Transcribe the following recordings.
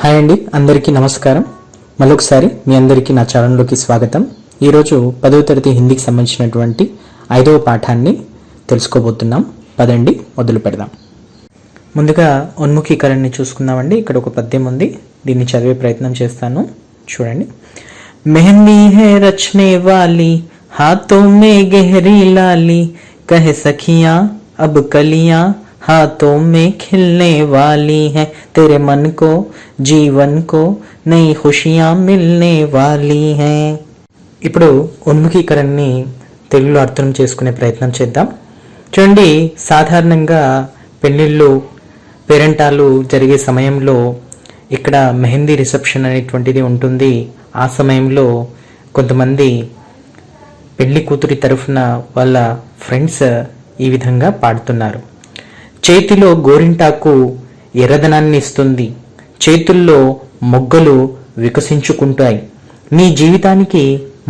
Hi అండి, అందరికీ నమస్కారం. మళ్ళొకసారి మీ అందరికీ నా ఛానల్లోకి స్వాగతం. ఈరోజు 10వ తరగతి హిందీకి సంబంధించినటువంటి 5వ పాఠాన్ని తెలుసుకోబోతున్నాం. పదండి మొదలు పెడదాం. ముందుగా ఉన్ముఖీకరణని చూసుకుందామండి. ఇక్కడ ఒక పద్యం ఉంది, దీన్ని చదివే ప్రయత్నం చేస్తాను, చూడండి. మెహందీ హై రచనే వాలి हाथों में गहरी लाली कहे सखियां अब कलियां हाथों में खिलने वाली हैं तेरे मन को जीवन को नई खुशियां मिलने वाली हैं. ఇప్పుడు ఉన్ముఖీకరణని తెలుగులో అర్థం చేసుకునే ప్రయత్నం చేద్దాం. చూడండి, సాధారణంగా పెళ్ళిళ్ళు పేరెంటాలు జరిగే సమయంలో ఇక్కడ మెహందీ రిసెప్షన్ అనేటువంటిది ఉంటుంది. ఆ సమయంలో కొంతమంది పెళ్లి కూతురి తరఫున వాళ్ళ ఫ్రెండ్స్ ఈ విధంగా పాడుతున్నారు. చేతిలో గోరింటాకు ఎర్రదనాన్ని ఇస్తుంది, చేతుల్లో మొగ్గలు వికసించుకుంటాయి, నీ జీవితానికి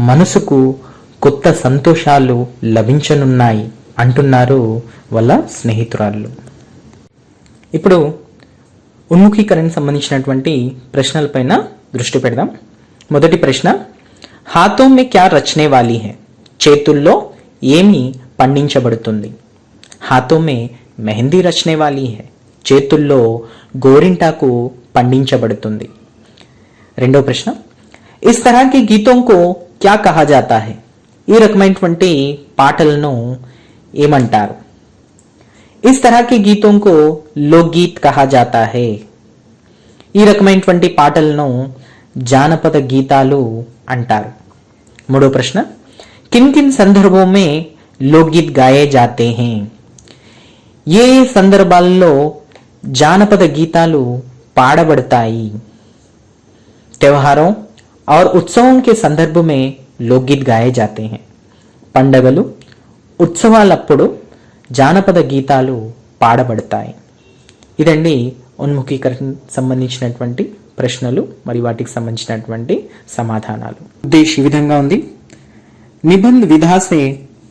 మనసుకు కొత్త సంతోషాలు లభించనున్నాయి అంటున్నారు వాళ్ళ స్నేహితురాళ్ళు. ఇప్పుడు ఉన్ముఖీకరణకు సంబంధించినటువంటి ప్రశ్నలపైన దృష్టి పెడదాం. మొదటి ప్రశ్న, హాతో మే క్యా రచనే వాలీ హై, చేతుల్లో ఏమి పండించబడుతుంది. హాతో మే మెహందీ రచనే వాలీ హై, చేతుల్లో గోరింటాకు పండించబడుతుంది. రెండో ప్రశ్న, ఇస్ తరహా కే గీతోం కో క్యా కహా జాతా హై, ఈ రకమైనటువంటి పాటలను ఏమంటారు. ఇస్ తరహా కే గీతోం కో లోక్గీత్ కహా జాతా హై, ఈ రకమైనటువంటి పాటలను జానపద గీతాలు అంటారు. మూడో ప్రశ్న, किन किन संदर्भों में लोकगीत गाए जाते हैं, ఏ సందర్భాల్లో జానపద గీతాలు పాడబడతాయి. त्योहारों और उत्सवों के संदर्भ में लोकगीत गाए जाते हैं, పండగలు ఉత్సవాలప్పుడు జానపద గీతాలు పాడబడతాయి. ఇదండి ఉన్ముఖీకరణ సంబంధించినటువంటి ప్రశ్నలు మరియు వాటికి సంబంధించినటువంటి సమాధానాలు. ఉద్దేశం ఈ విధంగా ఉంది. निबंध विधा से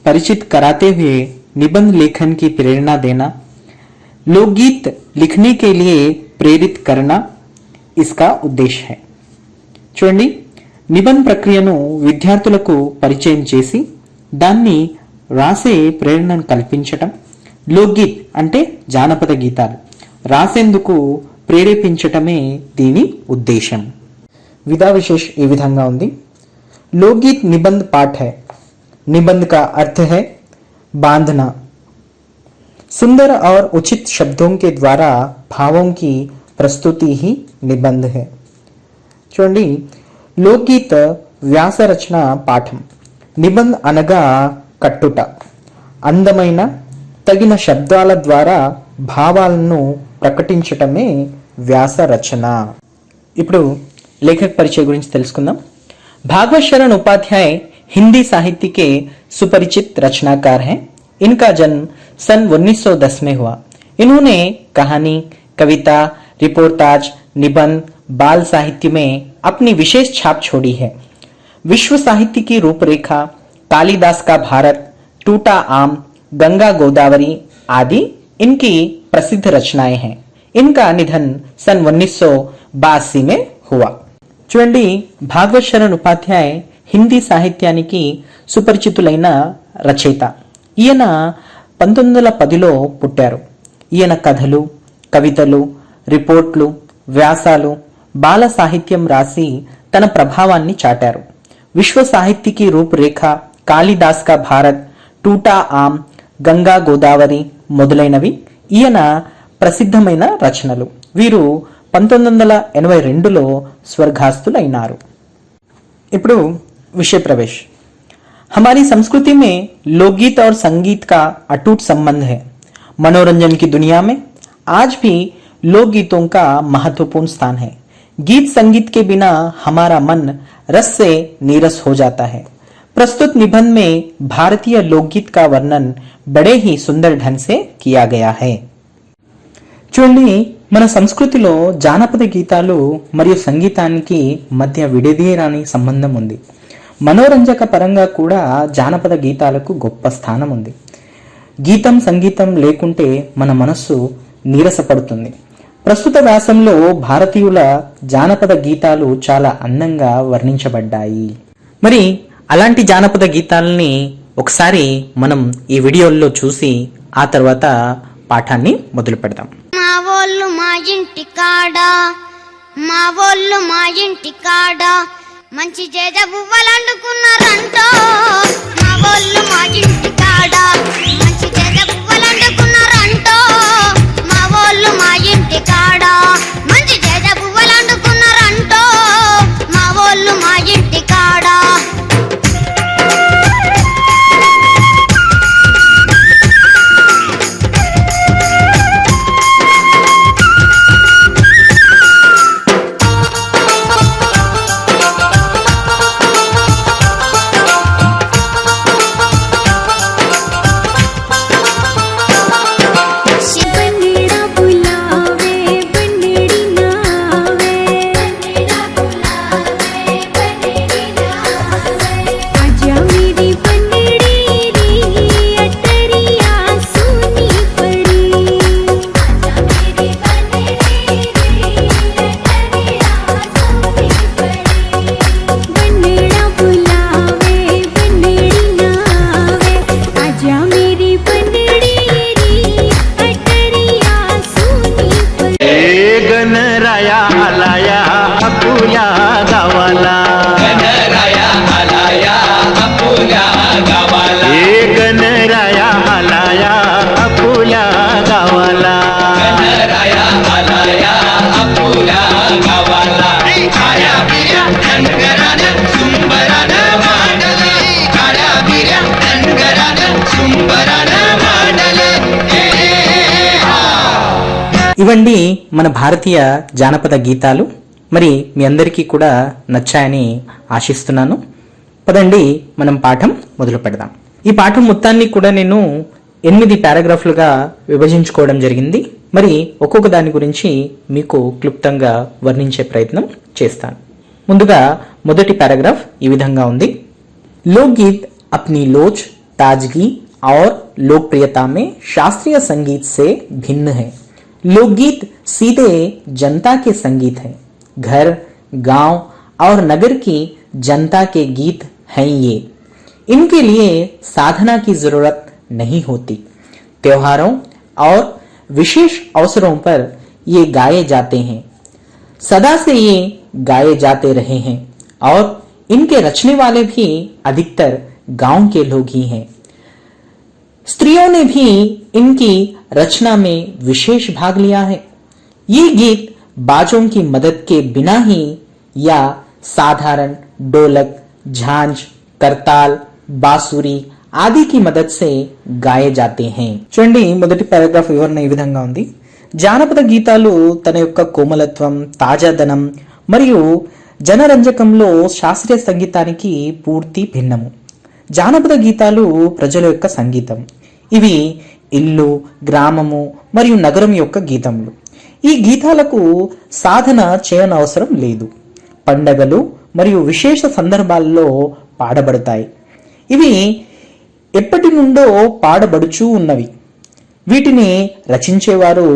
परिचित कराते हुए निबंध लेखन की प्रेरणा देना, लोकगीत लिखने के लिए प्रेरित करना इसका उद्देश्य है. చూడండి, నిబంధ ప్రక్రియను విద్యార్థులకు పరిచయం చేసి దాన్ని రాసే ప్రేరణను కల్పించటం, లోక్గీత్ అంటే జానపద గీతాలు రాసేందుకు ప్రేరేపించటమే దీని ఉద్దేశం. విధా విశేష్ ఈ విధంగా ఉంది. लोकगीत निबंध पाठ है, निबंध का अर्थ है बांधना, सुंदर और उचित शब्दों के द्वारा भावों की प्रस्तुति ही निबंध है. చూడండి, లోక్గీత వ్యాస రచన పాఠం, నిబంధ్ అనగా కట్టుట, అందమైన తగిన శబ్దాల ద్వారా భావాలను ప్రకటించటమే వ్యాస రచన. ఇప్పుడు లేఖక పరిచయం గురించి తెలుసుకుందాం. भागवत शरण उपाध्याय हिंदी साहित्य के सुपरिचित रचनाकार हैं. इनका जन्म सन 1910 में हुआ. इन्होंने कहानी, कविता, रिपोर्टाज, निबंध, बाल साहित्य में अपनी विशेष छाप छोड़ी है. विश्व साहित्य की रूपरेखा, कालिदास का भारत, टूटा आम, गंगा गोदावरी आदि इनकी प्रसिद्ध रचनाएं हैं. इनका निधन सन 1982 में हुआ. చూడండి, భాగవత్ శరణ్ ఉపాధ్యాయ్ హిందీ సాహిత్యానికి సుపరిచితులైన రచయిత. ఈయన 1910లో పుట్టారు. ఈయన కథలు, కవితలు, రిపోర్ట్లు, వ్యాసాలు, బాల సాహిత్యం రాసి తన ప్రభావాన్ని చాటారు. విశ్వ సాహిత్యకి రూపురేఖ, కాళిదాస్ కా భారత్, టూటా ఆమ్, గంగా గోదావరి మొదలైనవి ఈయన ప్రసిద్ధమైన రచనలు. వీరు 1982లో స్వర్గాస్తులైనారు. ఇప్పుడు विषय प्रवेश. हमारी संस्कृति में लोकगीत और संगीत का अटूट संबंध है. मनोरंजन की दुनिया में आज भी लोकगीतों का महत्वपूर्ण स्थान है. गीत संगीत के बिना हमारा मन रस से नीरस हो जाता है. प्रस्तुत निबंध में भारतीय लोकगीत का वर्णन बड़े ही सुंदर ढंग से किया गया है. చూడండి, మన సంస్కృతిలో జానపద గీతాలు మరియు సంగీతానికి మధ్య విడదీయరాని సంబంధం ఉంది. మనోరంజక పరంగా కూడా జానపద గీతాలకు గొప్ప స్థానం ఉంది. గీతం సంగీతం లేకుంటే మన మనస్సు నీరసపడుతుంది. ప్రస్తుత వ్యాసంలో భారతీయుల జానపద గీతాలు చాలా అందంగా వర్ణించబడ్డాయి. మరి అలాంటి జానపద గీతాలని ఒకసారి మనం ఈ వీడియోల్లో చూసి ఆ తర్వాత పాఠాన్ని మొదలు పెడదాం. మా వోళ్ళు మా ఇంటి కాడ మంచి చేజ బువ్వలండుకున్నారంటో. మా వోళ్ళు మా ఇంటి కాడ మంచి చేజ బువ్వలండుకున్నారంటో. మా వోళ్ళు మా ఇంటి కాడ మంచి చేజ బువ్వలండుకున్నారంటో. మా వోళ్ళు మా ఇంటి కాడ ఇవండి మన భారతీయ జానపద గీతాలు. మరి మీ అందరికీ కూడా నచ్చాయని ఆశిస్తున్నాను. పదండి మనం పాఠం మొదలు పెడదాం. ఈ పాఠం మొత్తాన్ని కూడా నేను 8 పారాగ్రాఫ్లుగా విభజించుకోవడం జరిగింది. మరి ఒక్కొక్క దాని గురించి మీకు క్లుప్తంగా వర్ణించే ప్రయత్నం చేస్తాను. ముందుగా మొదటి పారాగ్రాఫ్ ఈ విధంగా ఉంది. लोकगीत अपनी लोच, ताजगी और लोकप्रियता में शास्त्रीय संगीत से भिन्न है. लोकगीत सीधे जनता के संगीत हैं. घर, गांव और नगर की जनता के गीत हैं ये. इनके लिए साधना की जरूरत नहीं होती. त्योहारों और विशेष अवसरों पर ये गाए जाते हैं. सदा से ये गाए जाते रहे हैं और इनके रचने वाले भी अधिकतर गांव के लोग ही हैं. स्त्रियों ने भी इनकी रचना में विशेष भाग लिया है. ये गीत बाजों की मदद के बिना ही या साधारण ढोलक, झांझ, करताल, बांसुरी आदि की मदद से गाए जाते हैं. చూడండి మొదటి పారాగ్రాఫ్ వివరణ ఈ విధంగా ఉంది. జానపద గీతాలు తన యొక్క కోమలత్వం, తాజాదనం మరియు జనరంజకంలో శాస్త్రీయ సంగీతానికి పూర్తి భిన్నము. జానపద గీతాలు ప్రజల యొక్క సంగీతం. ఇవి ఇల్లు, గ్రామము మరియు నగరం యొక్క గీతములు. ఈ గీతాలకు సాధన చేయనవసరం లేదు. పండగలు మరియు విశేష సందర్భాల్లో పాడబడతాయి. ఇవి ఎప్పటి నుండో పాడబడుచూ ఉన్నవి. వీటిని రచించేవారు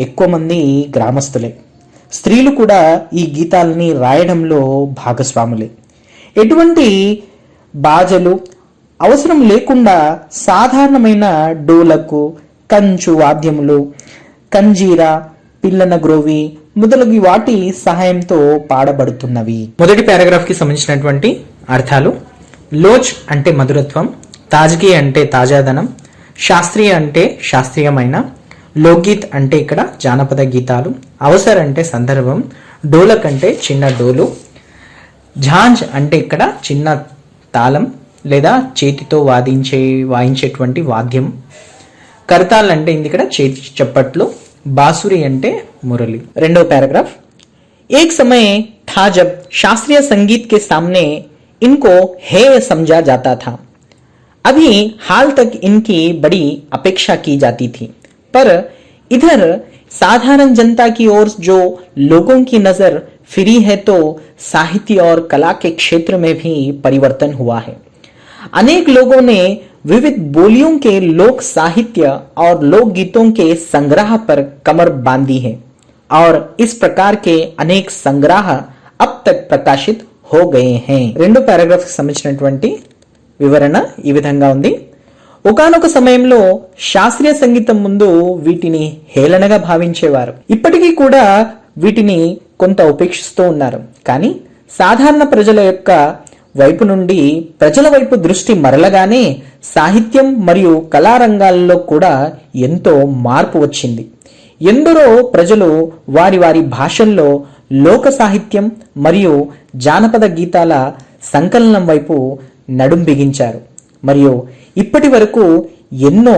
ఎక్కువ మంది గ్రామస్తులే. స్త్రీలు కూడా ఈ గీతాలని రాయడంలో భాగస్వాములే. ఎటువంటి బాజలు అవసరం లేకుండా సాధారణమైన డోలకు, కంచు వాద్యములు, కంజీరా, పిల్లన గ్రోవి మొదలగు వాటి సహాయంతో పాడబడుతున్నవి. మొదటి పారాగ్రాఫ్ కి సంబంధించినటువంటి అర్థాలు. లోచ్ అంటే మధురత్వం, తాజ్గీ అంటే తాజాదనం, శాస్త్రీయ అంటే శాస్త్రీయమైన, లోక్గీత్ అంటే ఇక్కడ జానపద గీతాలు, అవసర్ అంటే సందర్భం, డోలక్ అంటే చిన్న డోలు, ఝాంజ్ అంటే ఇక్కడ చిన్న తాళం లేదా చేతితో వాయించేటువంటి వాద్యం, కర్తాల్ అంటే ఇక్కడ చేతి చప్పట్లు, बांसुरी अंटे मुरली. రెండో पैराग्राफ. एक समय था जब शास्त्रीय संगीत के सामने इनको हेय समझा जाता था. अभी हाल तक इनकी बड़ी अपेक्षा की जाती थी, पर इधर साधारण जनता की ओर जो लोगों की नजर फिरी है तो साहित्य और कला के क्षेत्र में भी परिवर्तन हुआ है. अनेक लोगों ने विविध बोलियों के लोक साहित्य और लोक गीतों के संग्रह पर कमर बांधी है और इस प्रकार के अनेक संग्रह अब तक प्रकाशित हो गए हैं। రెండో పారాగ్రాఫ్ కి సంబంధించినటువంటి వివరణ ఈ విధంగా ఉంది. ఒకానొక సమయంలో శాస్త్రీయ సంగీతం ముందు వీటిని హేళనగా భావించేవారు. ఇప్పటికీ కూడా వీటిని కొంత ఉపేక్షిస్తూ ఉన్నారు. కానీ సాధారణ ప్రజల యొక్క వైపు నుండి ప్రజల వైపు దృష్టి మరలగానే సాహిత్యం మరియు కళారంగాల్లో కూడా ఎంతో మార్పు వచ్చింది. ఎందరో ప్రజలు వారి వారి భాషల్లో లోక సాహిత్యం మరియు జానపద గీతాల సంకలనం వైపు నడుం బిగించారు మరియు ఇప్పటి వరకు ఎన్నో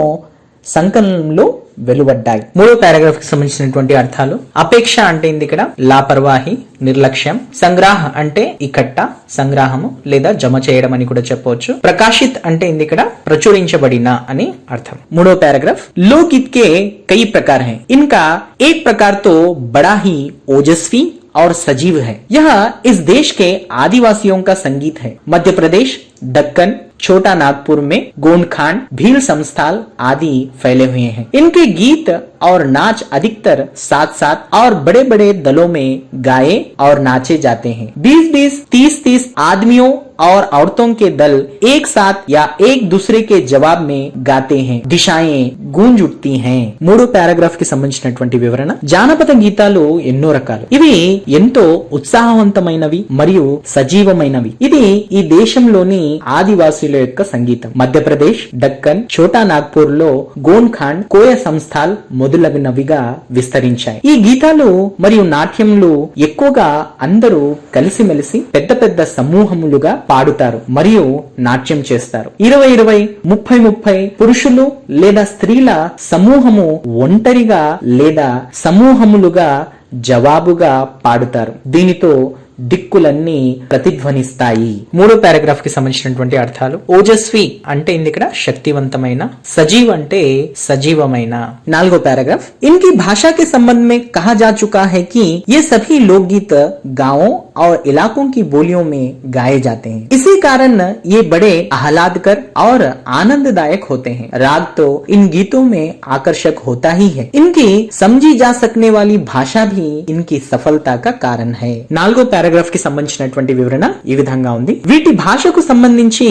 సంకలనంలో వెలువడ్డాయి. మూడో పారాగ్రాఫ్ కి సంబంధించినటువంటి అర్థాలు. అపేక్ష అంటే ఇక్కడ లాపర్వాహి, నిర్లక్ష్యం. సంగ్రహ అంటే ఇకట్ట, సంగ్రహము లేదా జమ చేయడం అని కూడా చెప్పవచ్చు. ప్రకాశిత్ అంటే ఇక్కడ ప్రచురించబడిన అని అర్థం. మూడో పారాగ్రాఫ్. लोकगीत के कई प्रकार हैं. इनका एक प्रकार तो बड़ा ही ओजस्वी और सजीव है. यह इस देश के आदिवासियों का संगीत है. मध्य प्रदेश, दक्कन, छोटा नागपुर में गोंडखांड, भील संस्थाल आदि फैले हुए हैं. इनके गीत और नाच अधिकतर साथ साथ और बड़े बड़े दलों में गाए और नाचे जाते हैं. 20-20, 30-30 आदमियों और औरतों के दल एक साथ या एक दूसरे के जवाब में गाते हैं. दिशाएं गूंज उठती हैं. మూడో పారాగ్రాఫ్ కి సంబంధించినటువంటి వివరణ. జానపద గీతాలు ఎన్నో రకాలు. ఇవి ఎంతో ఉత్సాహవంతమైనవి మరియు సజీవమైనవి. ఇది ఈ దేశంలోని ఆదివాసీల యొక్క సంగీతం. మధ్యప్రదేశ్, దక్కన్, ఛోటా నాగ్పూర్ లో గోండ్ఖాండ్, కోయ సంస్థాల్ మొదలగునవిగా విస్తరించాయి. ఈ గీతాలు మరియు నాట్యములు ఎక్కువగా అందరూ కలిసిమెలిసి పెద్ద పెద్ద సమూహములుగా పాడుతారు మరియు నాట్యం చేస్తారు. 20-20, 30-30 పురుషులు లేదా స్త్రీల సమూహము ఒంటరిగా లేదా సమూహములుగా జవాబుగా పాడుతారు. దీనితో దిక్కులన్నీ ప్రతిధ్వనిస్తాయి. మూడో పారాగ్రాఫ్ కి సంబంధించినటువంటి అర్థాలు. ఓజస్వి అంటే ఇక్కడ శక్తివంతమైన, సజీవ్ అంటే సజీవమైన. నాలుగో పారాగ్రాఫ్. इनकी भाषा के संबंध में कहा जा चुका है कि ये सभी लोकगीत गांवों और इलाकों की बोलियों में गाए जाते हैं. इसी कारण ये बड़े आह्लादकर और आनंददायक होते हैं. राग तो इन गीतों में आकर्षक होता ही है. इनकी समझी जा सकने वाली भाषा भी इनकी सफलता का कारण है. నాలుగో పారాగ్రాఫ్ కి సంబంధించినటువంటి వివరణ ఈ విధంగా ఉంది. వీటి భాషకు సంబంధించి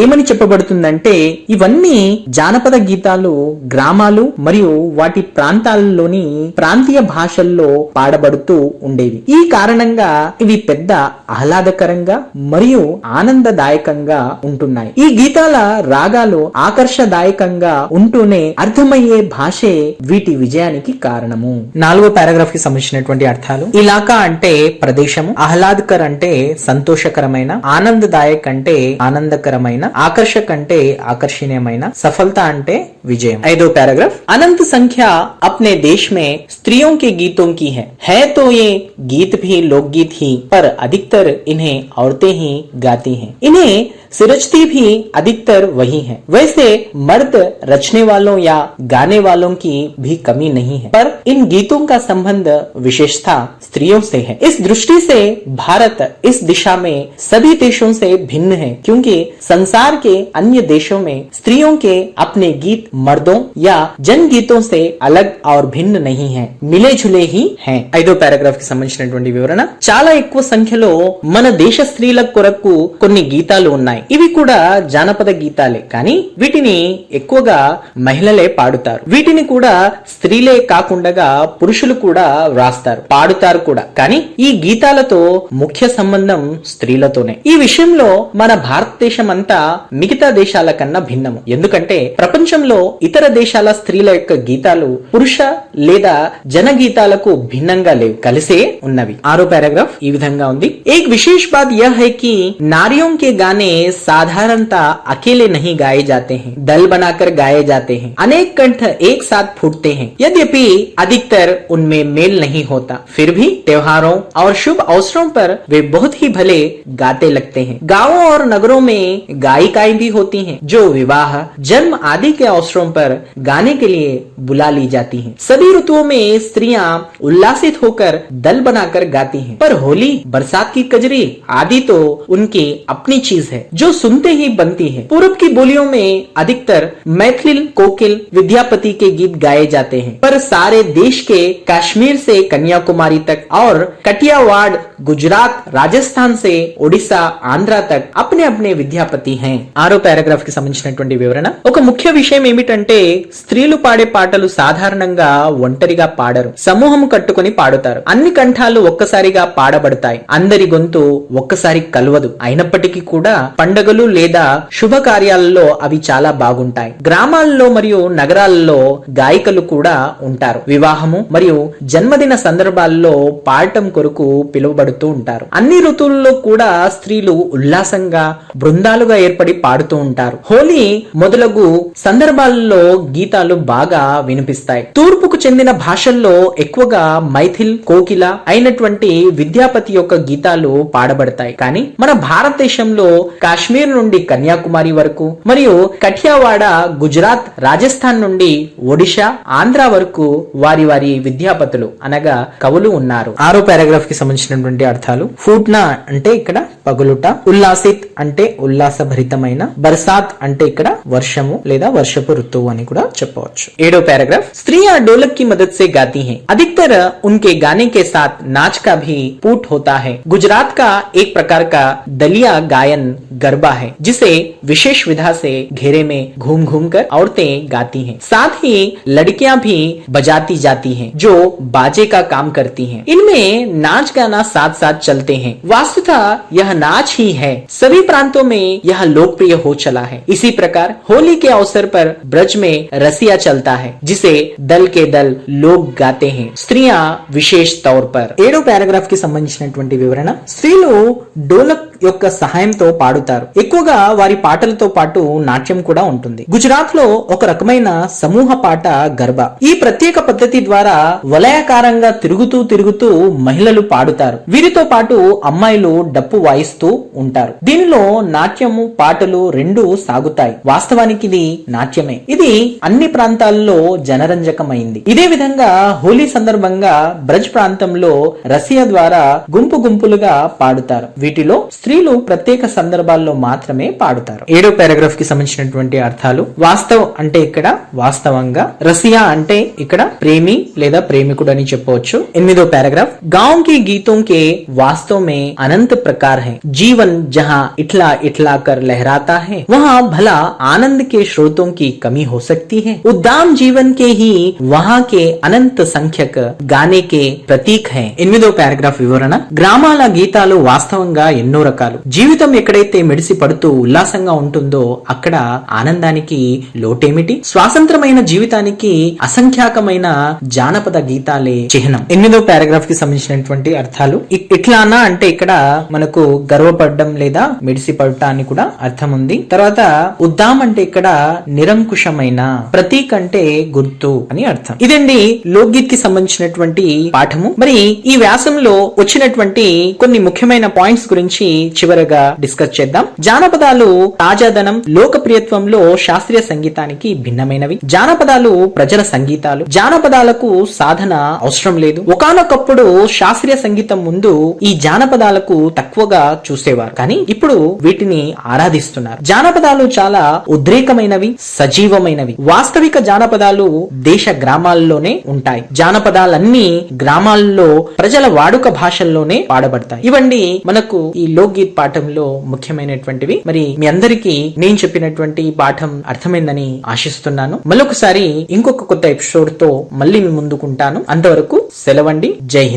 ఏమని చెప్పబడుతుందంటే ఇవన్నీ జానపద గీతాలు గ్రామాలు మరియు వాటి ప్రాంతాలలోని ప్రాంతీయ భాషల్లో పాడబడుతూ ఉండేవి. ఈ కారణంగా ఇవి పెద్ద ఆహ్లాదకరంగా మరియు ఆనందదాయకంగా ఉంటున్నాయి. ఈ గీతాల రాగాలు ఆకర్షదాయకంగా ఉంటూనే అర్థమయ్యే భాషే వీటి విజయానికి కారణము. నాలుగో పారాగ్రాఫ్ కి సంబంధించినటువంటి అర్థాలు. ఇలాకా అంటే ప్రదేశము, ఆహ్లాదకర్ అంటే సంతోషకరమైన, ఆనందదాయక్ అంటే ఆనందకరమైన, ఆకర్షక్ అంటే ఆకర్షణీయమైన, సఫలత అంటే విజయం. ఐదో పారాగ్రాఫ్. अनंत संख्या अपने देश में स्त्रियों के गीतों की है तो ये गीत भी लोकगीत ही, पर अधिकतर इन्हें औरतें ही गाती हैं. इन्हें सिरजती भी अधिकतर वही है. वैसे मर्द रचने वालों या गाने वालों की भी कमी नहीं है, पर इन गीतों का संबंध विशेषता स्त्रियों से है. इस दृष्टि से भारत इस दिशा में सभी देशों से भिन्न है, क्योंकि संसार के अन्य देशों में स्त्रियों के अपने गीत मर्दों या जन गीतों से अलग और भिन्न नहीं है, मिले जुले ही हैं. ఐదో పారాగ్రాఫ్ కి సంబంధించినటువంటి వివరణ. చాలా ఎక్కువ సంఖ్యలో మన దేశ స్త్రీల కొరకు కొన్ని గీతాలు ఉన్నాయి. ఇవి కూడా జానపద గీతాలే, కానీ వీటిని ఎక్కువగా మహిళలే పాడుతారు. వీటిని కూడా స్త్రీలే కాకుండా పురుషులు కూడా వ్రాస్తారు, పాడుతారు కూడా. కానీ ఈ గీతాలతో ముఖ్య సంబంధం స్త్రీలతోనే. ఈ విషయంలో మన భారతదేశం అంతా మిగతా దేశాల కన్నా భిన్నము. ఎందుకంటే ప్రపంచంలో ఇతర దేశాల స్త్రీల యొక్క గీతాలు పురుష లేదా జన గీతాలకు భిన్నంగా లేవు, కలిసే ఉన్నవి. ఆరో పారాగ్రాఫ్ ఈ విధంగా ఉంది. एक विशेष बात यह है कि नारियों के गाने साधारणतः अकेले नहीं गाए जाते हैं, दल बनाकर गाए जाते हैं. अनेक कंठ एक साथ फूटते हैं. यद्यपि अधिकतर उनमें मेल नहीं होता, फिर भी त्योहारों और शुभ अवसरों पर वे बहुत ही भले गाते लगते हैं. गांवों और नगरों में गायिकाएं भी होती हैं, जो विवाह, जन्म आदि के अवसरों पर गाने के लिए बुला ली जाती हैं. सभी ऋतुओं में स्त्रियां उल्लासित होकर दल बनाकर गाती हैं, पर होली, बरसात की कजरी आदि तो उनकी अपनी चीज है, जो सुनते ही बनती है। पूर्व की बोलियों में अधिकतर मैथिल, कोकिल, विद्यापति के गीत गाए जाते हैं, पर सारे देश के कश्मीर से कन्याकुमारी तक और कटियावाड़, गुजरात, राजस्थान से ఒడిశా, ఆంధ్ర తక్ अपने अपने విద్యాపతి हैं। ఆరో పారాగ్రాఫ్ కి సంబంధించినటువంటి వివరణ. ఒక ముఖ్య విషయం ఏమిటంటే స్త్రీలు పాడే పాటలు సాధారణంగా ఒంటరిగా పాడరు, సమూహం కట్టుకుని పాడుతారు. అన్ని కంఠాలు ఒక్కసారిగా పాడబడతాయి, అందరి గొంతు ఒక్కసారి కలవదు. అయినప్పటికీ కూడా పండగలు లేదా శుభకార్యాలలో అవి చాలా బాగుంటాయి. గ్రామాల్లో మరియు నగరాల్లో గాయకులు కూడా ఉంటారు. వివాహము మరియు జన్మదిన సందర్భాల్లో పాడటం కొరకు పిలువబడుతూ ఉంటారు. అన్ని ఋతువుల్లో కూడా స్త్రీలు ఉల్లాసంగా బృందాలుగా ఏర్పడి పాడుతూ ఉంటారు. హోలీ మొదలగు సందర్భాల్లో గీతాలు బాగా వినిపిస్తాయి. తూర్పుకు చెందిన భాషల్లో ఎక్కువగా మైథిల్, కోకిల అయినటువంటి విద్యాపతి యొక్క గీతాలు పాడబడతాయి. కానీ మన భారతదేశంలో కాశ్మీర్ నుండి కన్యాకుమారి వరకు మరియు కఠియావాడ, గుజరాత్, రాజస్థాన్ నుండి ఒడిశా, ఆంధ్ర వరకు వారి వారి విద్యాపతులు అనగా కవులు ఉన్నారు. ఆరో పారాగ్రాఫ్ కి సంబంధించినటువంటి అర్థాలు. ఫూట్నా అంటే ఇక్కడ పగులుట, ఉల్లాసిత్ అంటే ఉల్లాసభరితమైన, బర్సాత్ అంటే ఇక్కడ వర్షము లేదా వర్షపు ఋతువు అని కూడా చెప్పవచ్చు. ఏడో పారాగ్రాఫ్. స్త్రీయా ढोलक की मदद से गाती हैं, अधिकतर उनके गाने के साथ नाच का भी पूट होता है. गुजरात का एक प्रकार का दलिया गायन गरबा है, जिसे विशेष विधा से घेरे में घूम घूम कर औरतें गाती हैं. साथ ही लड़कियां भी बजाती जाती हैं, जो बाजे का काम करती हैं. इनमें नाच गाना साथ साथ चलते हैं. वास्तुतः यह नाच ही है. सभी प्रांतों में यह लोकप्रिय हो चला है. इसी प्रकार होली के अवसर पर ब्रज में रसिया चलता है, जिसे दल के दल लोग गाते हैं, स्त्रियां विशेष तौर पर. ఏడో పారాగ్రాఫ్ కి సంబంధించినటువంటి వివరణ. స్త్రీలు డోలక్ యొక్క సహాయంతో పాడుతారు. ఎక్కువగా వారి పాటలతో పాటు నాట్యం కూడా ఉంటుంది. గుజరాత్ లో ఒక రకమైన సమూహ పాట గర్బా. ఈ ప్రత్యేక పద్ధతి ద్వారా వలయాకారంగా తిరుగుతూ తిరుగుతూ మహిళలు పాడుతారు. వీరితో పాటు అమ్మాయిలు డప్పు వాయిస్తూ ఉంటారు. దీనిలో నాట్యము, పాటలు రెండు సాగుతాయి. వాస్తవానికి ఇది నాట్యమే. ఇది అన్ని ప్రాంతాల్లో జనరంజకమైంది. ఇదే విధంగా హోలీ సందర్భంగా బ్రజ్ ప్రాంతంలో రసియా ద్వారా గుంపు గుంపులుగా పాడుతారు. వీటిలో స్త్రీలు ప్రత్యేక సందర్భాల్లో మాత్రమే పాడుతారు. ఏడో పారాగ్రాఫ్ కి సంబంధించినటువంటి అర్థాలు. వాస్తవ్ అంటే ఇక్కడ వాస్తవంగా, రసియా అంటే ఇక్కడ ప్రేమి లేదా ప్రేమికుడు అని చెప్పవచ్చు. ఎనిమిదో పారాగ్రాఫ్. गांव के गीतों के वास्तव में अनंत प्रकार है. जीवन जहां इठला इठला कर लहराता है, वहां भला आनंद के स्रोतों की कमी हो सकती है. उद्दाम जीवन के ही वहां के अनंत संख्यक गाने के प्रतीक है. ఎనిమిదో పారాగ్రాఫ్ వివరణ. గ్రామాల గీతాలు వాస్తవంగా ఎన్నో రకాలు. జీవితం ఎక్కడైతే మెడిసి పడుతూ ఉల్లాసంగా ఉంటుందో అక్కడ ఆనందానికి లోటేమిటి? స్వాతంత్రమైన జీవితానికి అసంఖ్యాకమైన జానపద గీతాలే చిహ్నం. ఎనిమిదో పారాగ్రాఫ్ కి సంబంధించినటువంటి అర్థాలు. ఇట్లానా అంటే ఇక్కడ మనకు గర్వపడడం లేదా మెడిసి పడుట అని కూడా అర్థం ఉంది. తర్వాత ఉద్దాం అంటే ఇక్కడ నిరంకుశమైన, ప్రతీక్ అంటే గుర్తు అని అర్థం. ఇదండి లోక్గీత్ కి సంబంధించినటువంటి పాఠము. మరి ఈ వ్యాసంలో వచ్చినటువంటి కొన్ని ముఖ్యమైన పాయింట్స్ గురించి చివరగా డిస్కస్ చేద్దాం. జానపదాలు తాజాదనం, లోకప్రియత్వంలో శాస్త్రీయ సంగీతానికి భిన్నమైనవి. జానపదాలు ప్రజల సంగీతాలు. జానపదాలకు సాధన అవసరం లేదు. ఒకానొకప్పుడు శాస్త్రీయ సంగీతం ముందు ఈ జానపదాలకు తక్కువగా చూసేవారు, కానీ ఇప్పుడు వీటిని ఆరాధిస్తున్నారు. జానపదాలు చాలా ఉద్రేకమైనవి, సజీవమైనవి. వాస్తవిక జానపదాలు దేశ గ్రామాల్లోనే ఉంటాయి. జానపదాలన్నీ గ్రామాల్లో ప్రజల వాడుక భాషల్లోనే పాడబడతాయి. ఇవన్నీ మనకు ఈ లోక్గీత్ పాఠంలో ముఖ్యమైనటువంటివి. మరి మీ అందరికీ నేను చెప్పినటువంటి పాఠం అర్థమైందని ఆశిస్తున్నాను. మళ్ళొకసారి ఇంకొక కొత్త ఎపిసోడ్ తో మళ్ళీ మీ ముందుకుంటాను. అంతవరకు సెలవండి. జై హింద్.